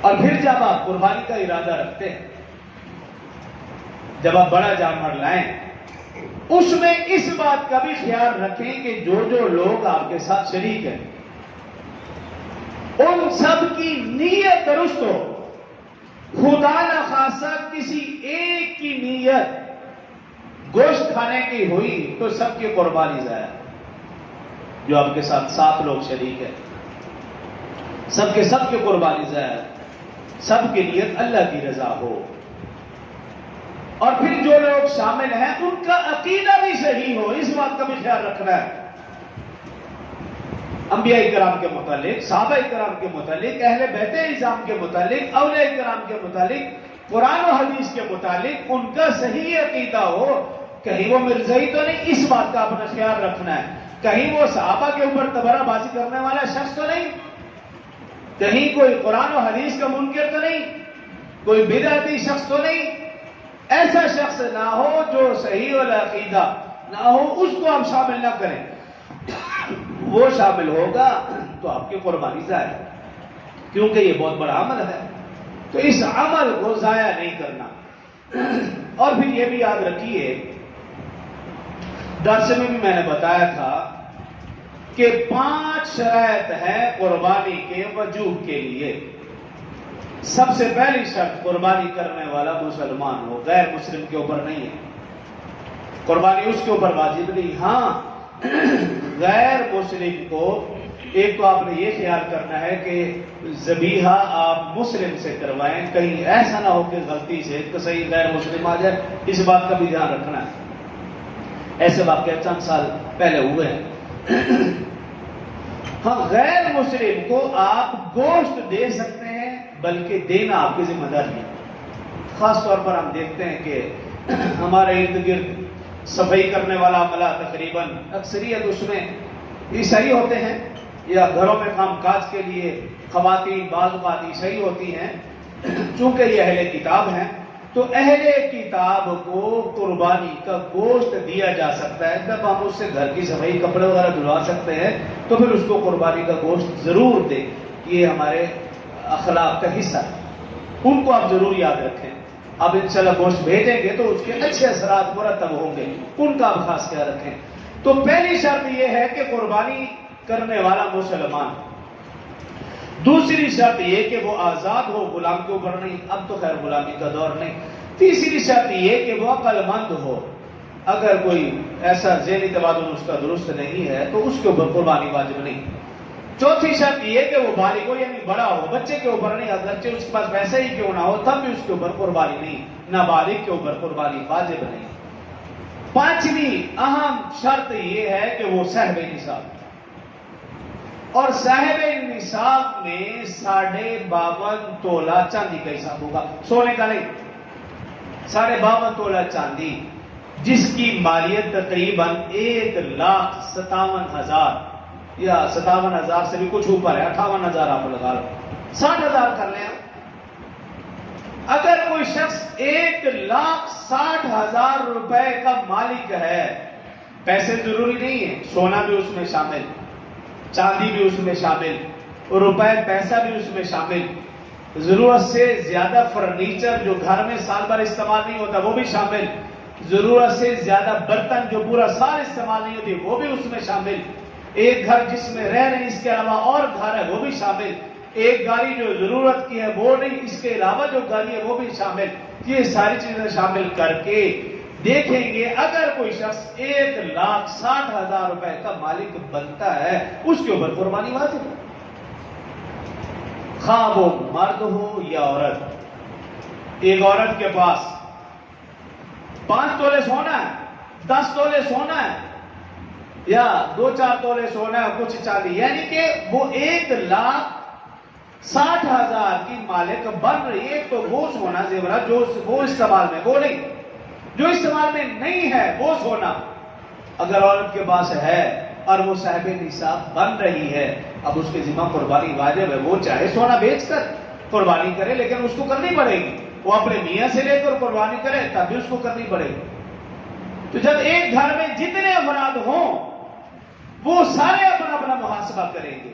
اور پھر جب آپ قربانی کا ارادہ رکھتے ہیں، جب آپ بڑا جانور لائیں، اس میں اس بات کا بھی خیال رکھیں کہ جو جو لوگ آپ کے ساتھ شریک ہیں ان سب کی نیت درست ہو. خدا نخواستہ کسی ایک کی نیت گوشت کھانے کی ہوئی تو سب کی قربانی ضائع. جو آپ کے ساتھ 7 لوگ شریک ہیں، سب کی قربانی ضائع، سب کی نیت اللہ کی رضا ہو. اور پھر جو لوگ شامل ہیں ان کا عقیدہ بھی صحیح ہو، اس بات کا بھی خیال رکھنا ہے. انبیاء کرام کے متعلق، صحابہ کرام کے متعلق، اہل بیت اعظام کے متعلق، اولیاء کرام کے متعلق، قرآن و حدیث کے متعلق ان کا صحیح عقیدہ ہو. کہیں وہ مرزائی تو نہیں، اس بات کا اپنا خیال رکھنا ہے. کہیں وہ صحابہ کے اوپر تبرہ بازی کرنے والا شخص تو نہیں، کہیں کوئی قرآن و حدیث کا منکر تو نہیں، کوئی بدعتی شخص تو نہیں. ایسا شخص نہ ہو جو صحیح العقیدہ نہ ہو، اس کو آپ شامل نہ کریں. وہ شامل ہوگا تو آپ کی قربانی ضائع، کیونکہ یہ بہت بڑا عمل ہے. تو اس عمل کو ضائع نہیں کرنا. اور پھر یہ بھی یاد رکھیے، درس میں بھی میں نے بتایا تھا کہ 5 شرائط ہیں قربانی کے وجوب کے لیے. سب سے پہلی شرط، قربانی کرنے والا مسلمان ہو، غیر مسلم کے اوپر نہیں ہے. قربانی اس کے اوپر واجب نہیں. ہاں، غیر مسلم کو ایک تو آپ نے یہ خیال کرنا ہے کہ ذبیحہ آپ مسلم سے کروائیں، کہیں ایسا نہ ہو کہ غلطی سے کسی غیر مسلم آ جائے، اس بات کا بھی دھیان رکھنا ہے. ایسے واقعہ چند سال پہلے ہوئے ہیں. ہاں، غیر مسلم کو آپ گوشت دے سکتے ہیں، بلکہ دینا آپ کی ذمہ داری ہے. خاص طور پر ہم دیکھتے ہیں کہ ہمارے ارد گرد صفائی کرنے والا عملہ تقریباً اکثریت اس میں عیسائی ہوتے ہیں، یا گھروں میں کام کاج کے لیے خواتین بعض اوقات عیسائی ہوتی ہیں. چونکہ یہ اہل کتاب ہیں تو اہل کتاب کو قربانی کا گوشت دیا جا سکتا ہے. جب ہم اس سے گھر کی صفائی، کپڑے وغیرہ دھلوا سکتے ہیں تو پھر اس کو قربانی کا گوشت ضرور دیں. یہ ہمارے اخلاق کا حصہ ہے، ان کو آپ ضرور یاد رکھیں. اب انشاءاللہ گوشت بھیجیں گے تو اس کے اچھے اثرات مرتب ہوں گے، ان کا آپ خاص خیال رکھیں. تو پہلی شرط یہ ہے کہ قربانی کرنے والا مسلمان. دوسری شرط یہ کہ وہ آزاد ہو، غلام کے اوپر نہیں. اب تو خیر غلامی کا دور نہیں. تیسری شرط یہ کہ وہ عقل مند ہو. اگر کوئی ایسا ذہنی توازن اس کا درست نہیں ہے تو اس کے اوپر قربانی واجب نہیں. چوتھی شرط یہ کہ وہ بالغ ہو، یعنی بڑا ہو، بچے کے اوپر نہیں. اگرچہ اس کے پاس پیسے ہی کیوں نہ ہو تب بھی اس کے اوپر قربانی نہیں. نابالغ کے اوپر قربانی واجب نہیں. پانچویں اہم شرط یہ ہے کہ وہ صاحب نصاب. اور صاحب نصاب میں 52.5 تولہ چاندی کا حساب ہوگا، سونے کا نہیں. 52.5 تولہ چاندی، جس کی مالیت تقریباً 1,57,000 یا 57,000 سے بھی کچھ اوپر ہے. 58,000 آپ لگا لو، 60,000 کر لیں. اگر کوئی شخص 1,60,000 روپے کا مالک ہے، پیسے ضروری نہیں ہے، سونا بھی اس میں شامل، چاندی بھی اس میں شامل، روپے پیسہ بھی اس میں شامل، ضرورت سے زیادہ فرنیچر جو گھر میں سال بھر استعمال نہیں ہوتا وہ بھی شامل، ضرورت سے زیادہ برتن جو پورا سال استعمال نہیں ہوتی وہ بھی اس میں شامل، ایک گھر جس میں رہ رہے ہیں اس کے علاوہ اور گھر ہے وہ بھی شامل، ایک گاڑی جو ضرورت کی ہے وہ نہیں، اس کے علاوہ جو گاڑی ہے وہ بھی شامل. یہ ساری چیزیں شامل کر کے دیکھیں گے اگر کوئی شخص 1,60,000 روپے کا مالک بنتا ہے اس کے اوپر قربانی واجب ہے. خواہ وہ مرد ہو یا عورت. ایک عورت کے پاس 5 تولے سونا ہے، 10 تولے سونا ہے، یا 2-4 تولے سونا ہے، کچھ چاندی، یعنی کہ وہ 1,60,000 کی مالک بن رہی ہے. تو وہ سونا زیورات جو وہ استعمال میں، وہ نہیں جو استعمال میں نہیں ہے وہ سونا. اگر عورت کے پاس ہے اور وہ صاحب نصاب بن رہی ہے، اب اس کے ذمہ قربانی واجب ہے. وہ چاہے سونا بیچ کر قربانی کرے لیکن اس کو کرنی پڑے گی. وہ اپنے میاں سے لے کر قربانی کرے تب بھی اس کو کرنی پڑے گی. تو جب ایک گھر میں جتنے افراد ہوں وہ سارے اپنا اپنا محاسبہ کریں گے.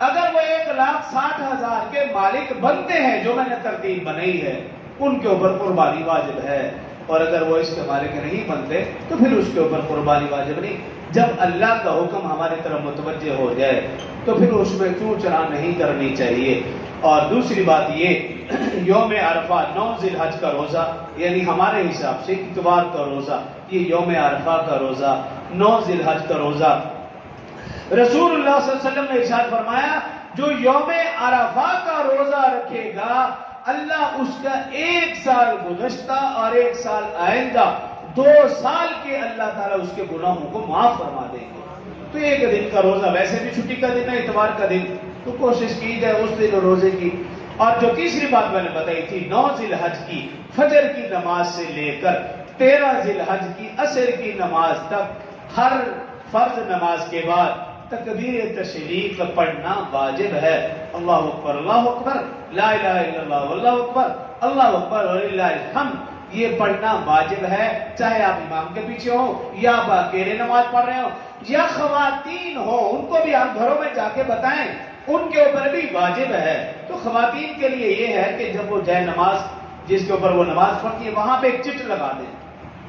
اگر وہ 1,60,000 کے مالک بنتے ہیں جو میں نے ترتیب بنائی ہے، ان کے اوپر قربانی واجب ہے، اور اگر وہ اس کے مالک نہیں بنتے تو پھر اس کے اوپر قربانی واجب نہیں۔ جب اللہ کا حکم ہماری طرف متوجہ ہو جائے تو پھر اس میں کیوں چرا نہیں کرنی چاہیے۔ اور دوسری بات یہ، یوم عرفہ 9 ذی الحج کا روزہ، یعنی ہمارے حساب سے اتوار کا روزہ، یہ یوم عرفہ کا روزہ، 9 ذی الحج کا روزہ، رسول اللہ صلی اللہ علیہ وسلم نے ارشاد فرمایا جو یوم عرفہ کا روزہ رکھے گا اللہ اس کا 1 سال گزشتہ اور 1 سال آئندہ 2 سال کے اللہ تعالیٰ اس کے گناہوں کو معاف فرما دیں گے۔ تو 1 دن کا روزہ ویسے بھی چھٹی کا دن ہے، اتوار کا دن، تو کوشش کی جائے اس دن روزے کی۔ اور جو تیسری بات میں نے بتائی تھی 9 ذی الحج کی فجر کی نماز سے لے کر 13 ذی الحج کی عصر کی نماز تک ہر فرض نماز کے بعد تکبیر تشریق پڑھنا واجب ہے۔ اللہ اکبر اللہ اکبر لا الہ الا اللہ واللہ اکبر اللہ اکبر وللہ الحمد، یہ پڑھنا واجب ہے، چاہے آپ امام کے پیچھے ہو یا آپ اکیلے نماز پڑھ رہے ہو یا خواتین ہو، ان کو بھی آپ گھروں میں جا کے بتائیں، ان کے اوپر بھی واجب ہے۔ تو خواتین کے لیے یہ ہے کہ جب وہ جائے نماز جس کے اوپر وہ نماز پڑھتی ہے وہاں پہ ایک چٹ لگا دیں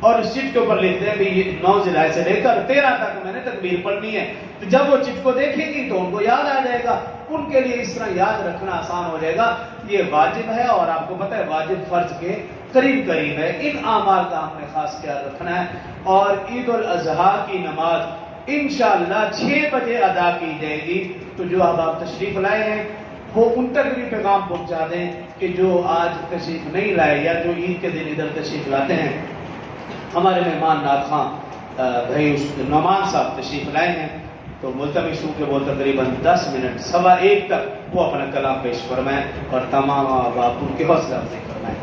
اور اس چٹ کے اوپر لکھ دیں بھی 9 ذی الحج سے لے کر 13 تک میں نے تکبیر پڑھنی ہے۔ تو جب وہ چٹ کو دیکھیں گی تو ان کو یاد آ جائے گا، ان کے لیے اس طرح یاد رکھنا آسان ہو جائے گا۔ یہ واجب ہے اور آپ کو پتہ ہے واجب فرض کے قریب قریب ہے، ان اعمال کا ہم نے خاص خیال رکھنا ہے۔ اور عید الاضحیٰ کی نماز انشاءاللہ 6 بجے ادا کی جائے گی، تو جو اب آپ تشریف لائے ہیں وہ ان تک بھی پیغام پہنچا دیں کہ جو آج تشریف نہیں لائے یا جو عید کے دن ادھر تشریف لاتے ہیں، ہمارے مہمان ناخواں بھائی نعمان صاحب تشریف لائے ہیں، تو ملتمس ہوں کہ وہ تقریباً 10 منٹ 1:15 تک وہ اپنا کلام پیش فرمائیں اور تمام آپ ان کے حوصلہ افزائی فرمائیں۔